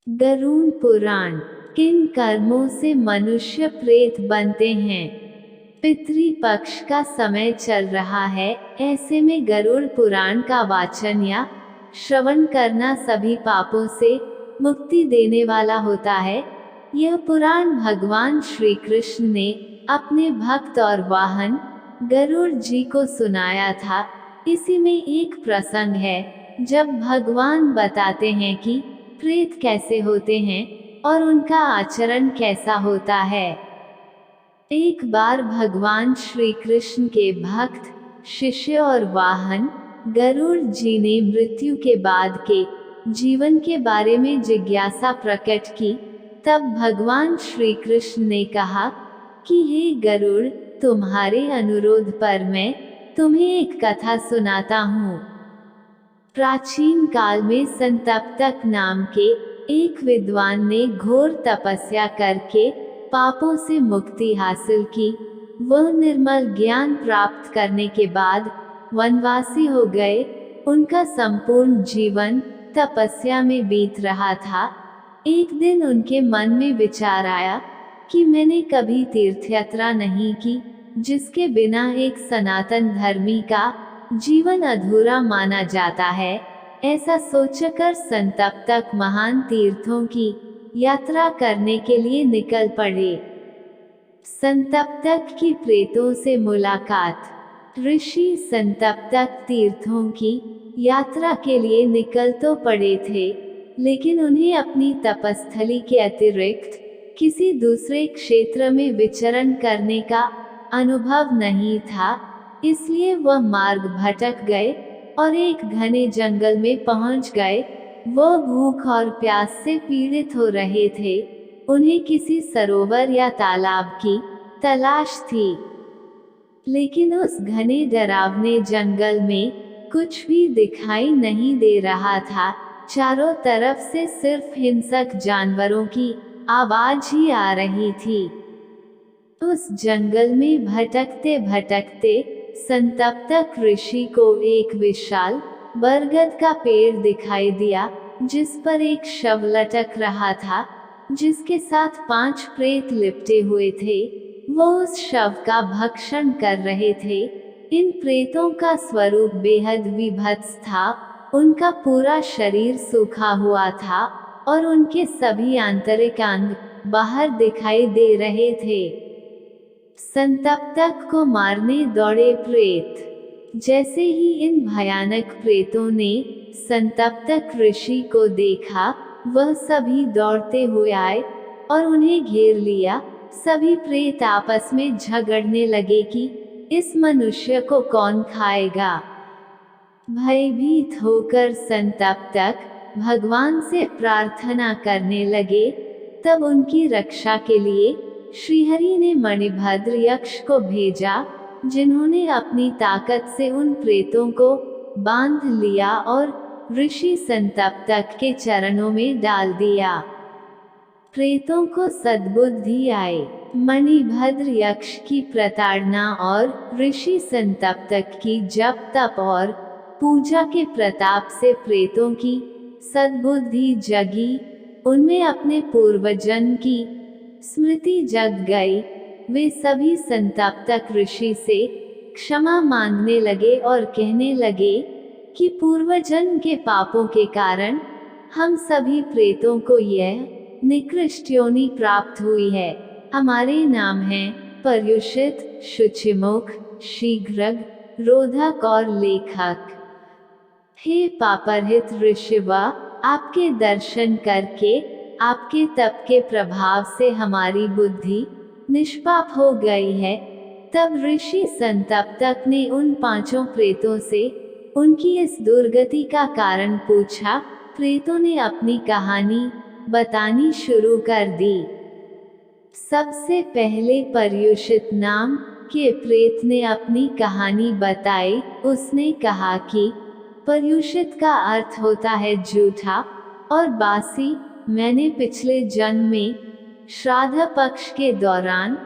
गरुड़ पुराण। किन कर्मों से मनुष्य प्रेत बनते हैं। पितृपक्ष का समय चल रहा है, ऐसे में गरुड़ पुराण का वाचन या श्रवण करना सभी पापों से मुक्ति देने वाला होता है। यह पुराण भगवान श्री कृष्ण ने अपने भक्त और वाहन गरुड़ जी को सुनाया था। इसी में एक प्रसंग है जब भगवान बताते हैं कि प्रेत कैसे होते हैं और उनका आचरण कैसा होता है। एक बार भगवान श्री कृष्ण के भक्त, शिष्य और वाहन गरुड़ जी ने मृत्यु के बाद के जीवन के बारे में जिज्ञासा प्रकट की। तब भगवान श्री कृष्ण ने कहा कि हे गरुड़, तुम्हारे अनुरोध पर मैं तुम्हें एक कथा सुनाता हूँ। प्राचीन काल में संतप्तक नाम के एक विद्वान ने घोर तपस्या करके पापों से मुक्ति हासिल की। वह निर्मल ज्ञान प्राप्त करने के बाद वनवासी हो गए। उनका संपूर्ण जीवन तपस्या में बीत रहा था। एक दिन उनके मन में विचार आया कि मैंने कभी तीर्थ यात्रा नहीं की, जिसके बिना एक सनातन धर्मी का जीवन अधूरा माना जाता है। ऐसा सोचकर संतप्तक महान तीर्थों की यात्रा करने के लिए निकल पड़े। संतप्तक की प्रेतों से मुलाकात। ऋषि संतप्तक तीर्थों की यात्रा के लिए निकल तो पड़े थे, लेकिन उन्हें अपनी तपस्थली के अतिरिक्त किसी दूसरे क्षेत्र में विचरण करने का अनुभव नहीं था। इसलिए वह मार्ग भटक गए और एक घने जंगल में पहुंच गए। वह भूख और प्यास से पीड़ित हो रहे थे। उन्हें किसी सरोवर या तालाब की तलाश थी, लेकिन उस घने डरावने जंगल में कुछ भी दिखाई नहीं दे रहा था। चारों तरफ से सिर्फ हिंसक जानवरों की आवाज ही आ रही थी। उस जंगल में भटकते भटकते संतप्तक ऋषि को एक विशाल बरगद का पेड़ दिखाई दिया, जिस पर एक शव लटक रहा था, जिसके साथ 5 प्रेत लिपटे हुए थे। वो उस शव का भक्षण कर रहे थे। इन प्रेतों का स्वरूप बेहद विभत्स था। उनका पूरा शरीर सूखा हुआ था और उनके सभी आंतरिक अंग बाहर दिखाई दे रहे थे। संतप्तक को मारने दौड़े प्रेत। जैसे ही इन भयानक प्रेतों ने संतप्तक ऋषि को देखा, वह सभी दौड़ते हुए आए और उन्हें घेर लिया। सभी प्रेत आपस में झगड़ने लगे कि इस मनुष्य को कौन खाएगा। भयभीत होकर संतप्तक भगवान से प्रार्थना करने लगे। तब उनकी रक्षा के लिए श्रीहरि ने मणिभद्र यक्ष को भेजा, जिन्होंने अपनी ताकत से उन प्रेतों को बांध लिया और ऋषि संतप्तक के चरणों में डाल दिया। प्रेतों को सद्बुद्धि आई। मणिभद्र यक्ष की प्रताड़ना और ऋषि संतप्तक की जप तप और पूजा के प्रताप से प्रेतों की सद्बुद्धि जगी। उनमें अपने पूर्वजन्म की स्मृति जग गई। वे सभी संतप्तक ऋषि से क्षमा मांगने लगे और कहने लगे कि पूर्वजन्म के पापों के कारण हम सभी प्रेतों को यह निकृष्ट योनि प्राप्त हुई है। हमारे नाम हैं पर्युषित, शुचिमुख, शीघ्रग, रोधक और लेखक। हे पापरहित ऋषिवा, आपके दर्शन करके आपके तप के प्रभाव से हमारी बुद्धि निष्पाप हो गई है। तब ऋषि संतप्तक ने उन 5 प्रेतों से उनकी इस दुर्गति का कारण पूछा। प्रेतों ने अपनी कहानी बतानी शुरू कर दी। सबसे पहले पर्युषित नाम के प्रेत ने अपनी कहानी बताई। उसने कहा कि पर्युषित का अर्थ होता है झूठा और बासी। मैंने पिछले जन्म में श्राद्ध पक्ष के दौरान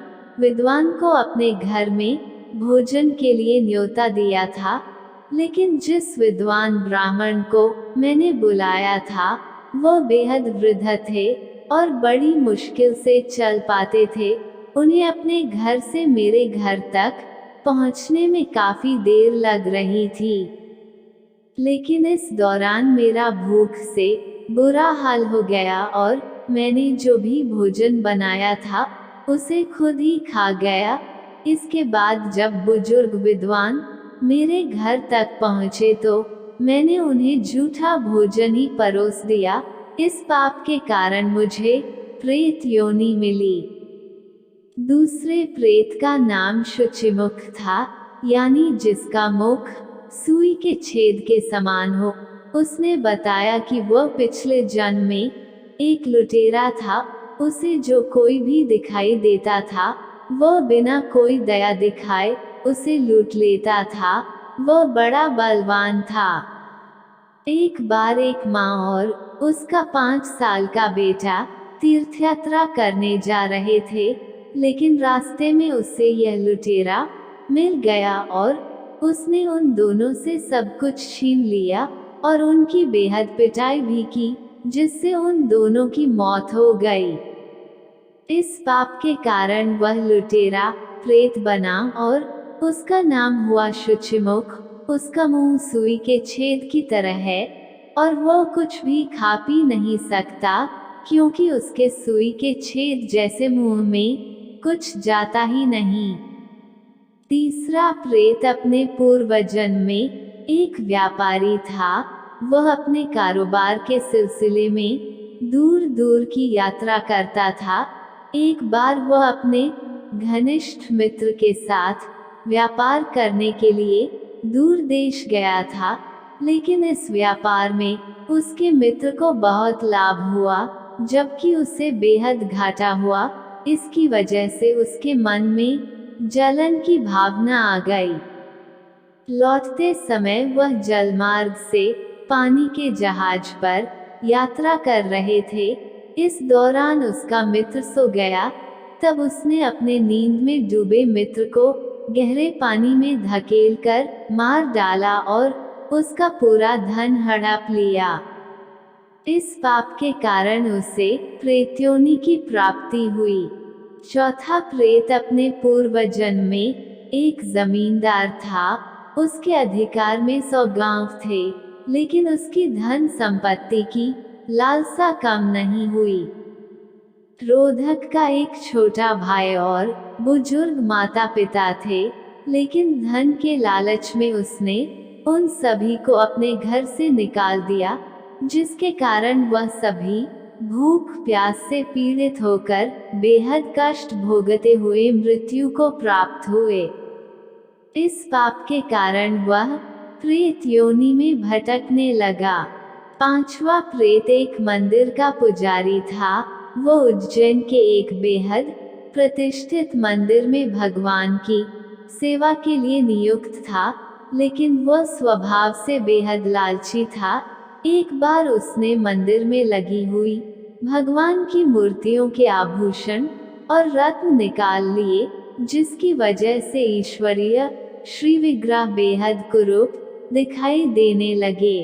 विद्वान को अपने घर में भोजन के लिए न्योता दिया था, लेकिन जिस विद्वान ब्राह्मण को मैंने बुलाया था, वो बेहद वृद्ध थे और बड़ी मुश्किल से चल पाते थे। उन्हें अपने घर से मेरे घर तक पहुंचने में काफी देर लग रही थी। लेकिन इस दौरान मेरा भूख से बुरा हाल हो गया और मैंने जो भी भोजन बनाया था उसे खुद ही खा गया। इसके बाद जब बुजुर्ग विद्वान मेरे घर तक पहुंचे तो मैंने उन्हें झूठा भोजन ही परोस दिया। इस पाप के कारण मुझे प्रेत योनि मिली। दूसरे प्रेत का नाम शुचिमुख था, यानी जिसका मुख सुई के छेद के समान हो। उसने बताया कि वह पिछले जन्म में एक लुटेरा था। उसे जो कोई भी दिखाई देता था वह बिना कोई दया दिखाए उसे लूट लेता था। वह बड़ा बलवान था। एक बार एक माँ और उसका 5 साल का बेटा तीर्थयात्रा करने जा रहे थे, लेकिन रास्ते में उसे यह लुटेरा मिल गया और उसने उन दोनों से सब कुछ छीन लिया और उनकी बेहद पिटाई भी की, जिससे उन दोनों की मौत हो गई। इस पाप के कारण वह लुटेरा प्रेत बना और उसका नाम हुआ शुचिमुख। उसका मुंह सुई के छेद की तरह है और वह कुछ भी खा पी नहीं सकता, क्योंकि उसके सुई के छेद जैसे मुंह में कुछ जाता ही नहीं। तीसरा प्रेत अपने पूर्व जन्म में एक व्यापारी था। वह अपने कारोबार के सिलसिले में दूर दूर की यात्रा करता था। एक बार वह अपने घनिष्ठ मित्र के साथ व्यापार करने के लिए दूर देश गया था, लेकिन इस व्यापार में उसके मित्र को बहुत लाभ हुआ, जबकि उसे बेहद घाटा हुआ। इसकी वजह से उसके मन में जलन की भावना आ गई। लौटते समय वह जलमार्ग से पानी के जहाज पर यात्रा कर रहे थे। इस दौरान उसका मित्र सो गया। तब उसने अपने नींद में डूबे मित्र को गहरे पानी में धकेलकर मार डाला और उसका पूरा धन हड़प लिया। इस पाप के कारण उसे प्रेत्योनि की प्राप्ति हुई। चौथा प्रेत अपने पूर्व जन्म में एक जमींदार था। उसके अधिकार में 100 गांव थे, लेकिन उसकी धन संपत्ति की लालसा कम नहीं हुई। रोधक का एक छोटा भाई और बुजुर्ग माता पिता थे, लेकिन धन के लालच में उसने उन सभी को अपने घर से निकाल दिया, जिसके कारण वह सभी भूख प्यास से पीड़ित होकर बेहद कष्ट भोगते हुए मृत्यु को प्राप्त हुए। इस पाप के कारण वह प्रेत योनि में भटकने लगा। पांचवा प्रेत एक मंदिर का पुजारी था। वो उज्जैन के एक बेहद प्रतिष्ठित मंदिर में भगवान की सेवा के लिए नियुक्त था, लेकिन वह स्वभाव से बेहद लालची था। एक बार उसने मंदिर में लगी हुई भगवान की मूर्तियों के आभूषण और रत्न निकाल लिए, जिसकी वजह से ईश्वरीय श्री विग्रह बेहद कुरूप दिखाई देने लगे।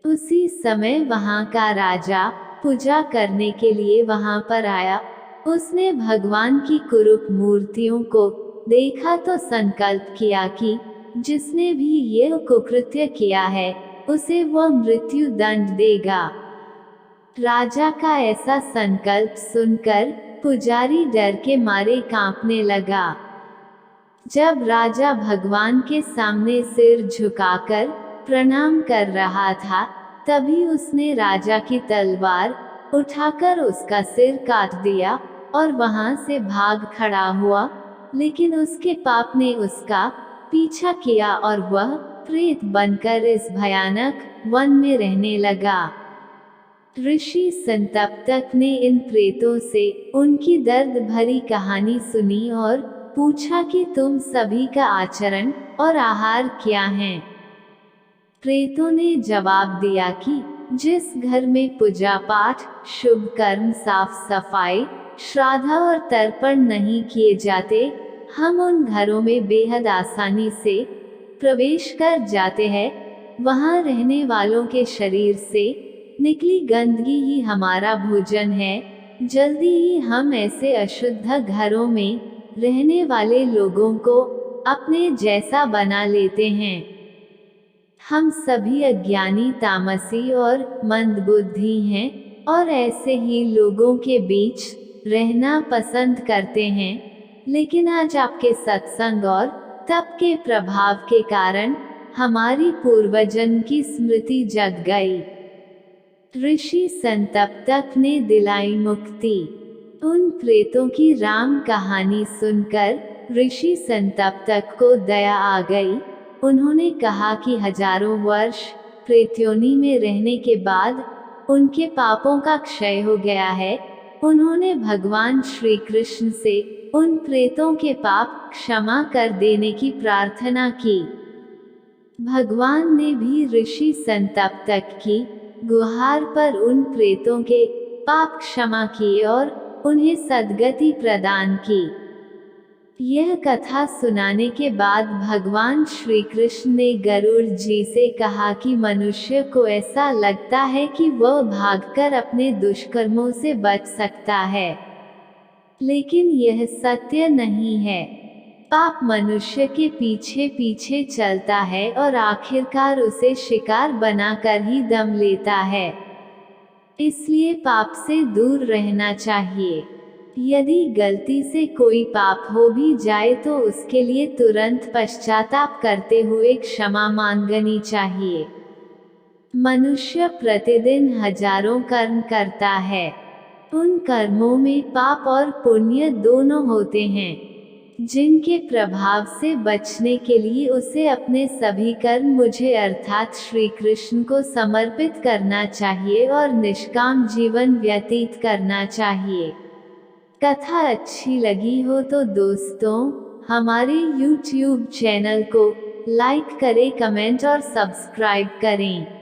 उसी समय वहां का राजा पूजा करने के लिए वहां पर आया। उसने भगवान की कुरूप मूर्तियों को देखा तो संकल्प किया कि जिसने भी ये कुकृत्य किया है उसे वह मृत्यु दंड देगा। राजा का ऐसा संकल्प सुनकर पुजारी डर के मारे कांपने लगा। जब राजा भगवान के सामने सिर झुकाकर प्रणाम कर रहा था, तभी उसने राजा की तलवार उठाकर उसका सिर काट दिया और वहां से भाग खड़ा हुआ। लेकिन उसके पाप ने उसका पीछा किया और वह प्रेत बनकर इस भयानक वन में रहने लगा। ऋषि संतप्तक ने इन प्रेतों से उनकी दर्द भरी कहानी सुनी और पूछा कि तुम सभी का आचरण और आहार क्या है। प्रेतों ने जवाब दिया कि जिस घर में पूजा पाठ, शुभ कर्म, साफ सफाई, श्राद्ध और तर्पण नहीं किए जाते, हम उन घरों में बेहद आसानी से प्रवेश कर जाते हैं। वहां रहने वालों के शरीर से निकली गंदगी ही हमारा भोजन है। जल्दी ही हम ऐसे अशुद्ध घरों में रहने वाले लोगों को अपने जैसा बना लेते हैं। हम सभी अज्ञानी, तामसी और मंदबुद्धि हैं और ऐसे ही लोगों के बीच रहना पसंद करते हैं। लेकिन आज आपके सत्संग और तप के प्रभाव के कारण हमारी पूर्वजन की स्मृति जग गई। ऋषि संतप्तक ने दिलाई मुक्ति। उन प्रेतों की राम कहानी सुनकर ऋषि संतप्तक को दया आ गई। उन्होंने कहा कि हजारों वर्ष प्रेतयोनि में रहने के बाद उनके पापों का क्षय हो गया है। उन्होंने भगवान श्री कृष्ण से उन प्रेतों के पाप क्षमा कर देने की प्रार्थना की। भगवान ने भी ऋषि संतप्तक की गुहार पर उन प्रेतों के पाप क्षमा किए और उन्हें सद्गति प्रदान की। यह कथा सुनाने के बाद भगवान श्री कृष्ण ने गरुड़ जी से कहा कि मनुष्य को ऐसा लगता है कि वह भागकर अपने दुष्कर्मों से बच सकता है, लेकिन यह सत्य नहीं है। पाप मनुष्य के पीछे पीछे चलता है और आखिरकार उसे शिकार बनाकर ही दम लेता है। इसलिए पाप से दूर रहना चाहिए। यदि गलती से कोई पाप हो भी जाए तो उसके लिए तुरंत पश्चाताप करते हुए क्षमा मांगनी चाहिए। मनुष्य प्रतिदिन हजारों कर्म करता है। उन कर्मों में पाप और पुण्य दोनों होते हैं, जिनके प्रभाव से बचने के लिए उसे अपने सभी कर्म मुझे अर्थात श्री कृष्ण को समर्पित करना चाहिए और निष्काम जीवन व्यतीत करना चाहिए। कथा अच्छी लगी हो तो दोस्तों हमारे YouTube चैनल को लाइक करें, कमेंट और सब्सक्राइब करें।